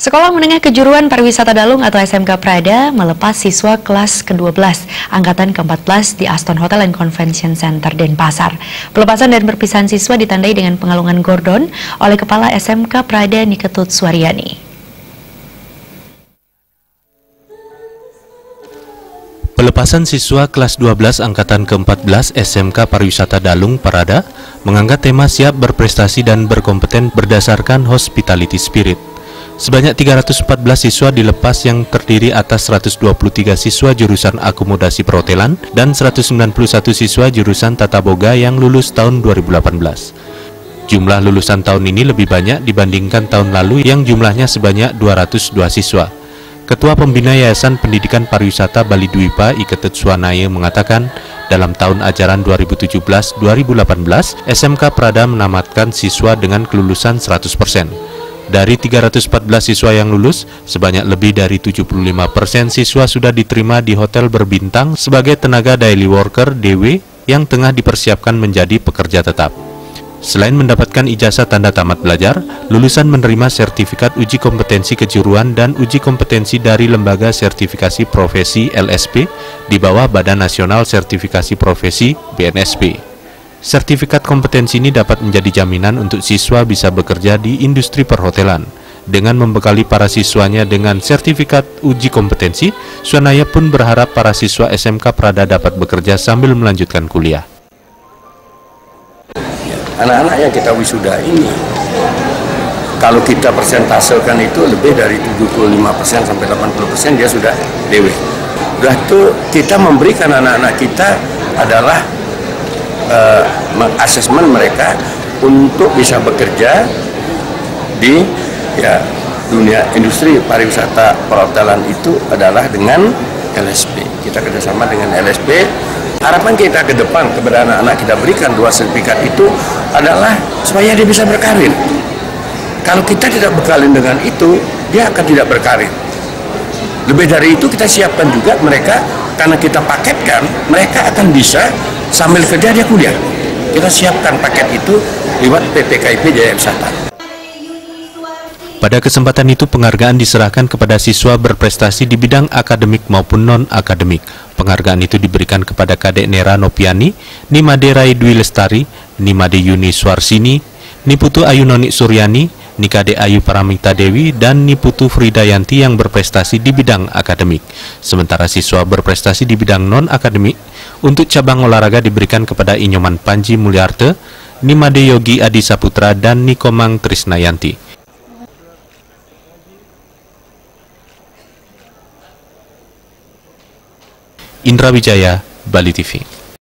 Sekolah Menengah Kejuruan Pariwisata Dalung atau SMK Prada melepas siswa kelas ke-12 angkatan ke-14 di Aston Hotel and Convention Center Denpasar. Pelepasan dan perpisahan siswa ditandai dengan pengalungan gordon oleh Kepala SMK Prada Niketut Suaryani. Pelepasan siswa kelas 12 angkatan ke-14 SMK Pariwisata Dalung Prada mengangkat tema siap berprestasi dan berkompeten berdasarkan hospitality spirit. Sebanyak 314 siswa dilepas yang terdiri atas 123 siswa jurusan akomodasi perhotelan dan 191 siswa jurusan tata boga yang lulus tahun 2018. Jumlah lulusan tahun ini lebih banyak dibandingkan tahun lalu yang jumlahnya sebanyak 202 siswa. Ketua Pembina Yayasan Pendidikan Pariwisata Bali Dwipa Iketut Suanaya mengatakan, dalam tahun ajaran 2017-2018, SMK Prada menamatkan siswa dengan kelulusan 100%. Dari 314 siswa yang lulus, sebanyak lebih dari 75% siswa sudah diterima di hotel berbintang sebagai tenaga daily worker DW yang tengah dipersiapkan menjadi pekerja tetap. Selain mendapatkan ijazah tanda tamat belajar, lulusan menerima sertifikat uji kompetensi kejuruan dan uji kompetensi dari Lembaga Sertifikasi Profesi LSP di bawah Badan Nasional Sertifikasi Profesi BNSP. Sertifikat kompetensi ini dapat menjadi jaminan untuk siswa bisa bekerja di industri perhotelan. Dengan membekali para siswanya dengan sertifikat uji kompetensi, Suanaya pun berharap para siswa SMK Prada dapat bekerja sambil melanjutkan kuliah. Anak-anak yang kita wisuda ini, kalau kita persentasekan itu lebih dari 75% sampai 80% dia sudah DW. Sudah itu kita memberikan anak-anak kita adalah mengasesmen mereka untuk bisa bekerja di dunia industri pariwisata perhotelan itu adalah dengan LSP. Kita kerjasama dengan LSP. Harapan kita ke depan kepada anak-anak kita berikan dua sertifikat itu adalah supaya dia bisa berkarir. Kalau kita tidak bekalin dengan itu, dia akan tidak berkarir. Lebih dari itu kita siapkan juga mereka, karena kita paketkan, mereka akan bisa sambil kerja dia kuliah. Kita siapkan paket itu lewat PPKIP Jaya Wisata. Pada kesempatan itu penghargaan diserahkan kepada siswa berprestasi di bidang akademik maupun non-akademik. Penghargaan itu diberikan kepada Kadek Nera Nopiani, Nimade Rai Dwi Lestari, Nimade Yuni Swarsini, Niputu Ayu Noni Suryani, Nikade Ayu Paramita Dewi, dan Niputu Fridayanti yang berprestasi di bidang akademik. Sementara siswa berprestasi di bidang non-akademik, untuk cabang olahraga diberikan kepada Inyoman Panji Mulyarte, Nimade Yogi Adi Saputra, dan Nikomang Trisnayanti. Indra Wijaya, Bali TV.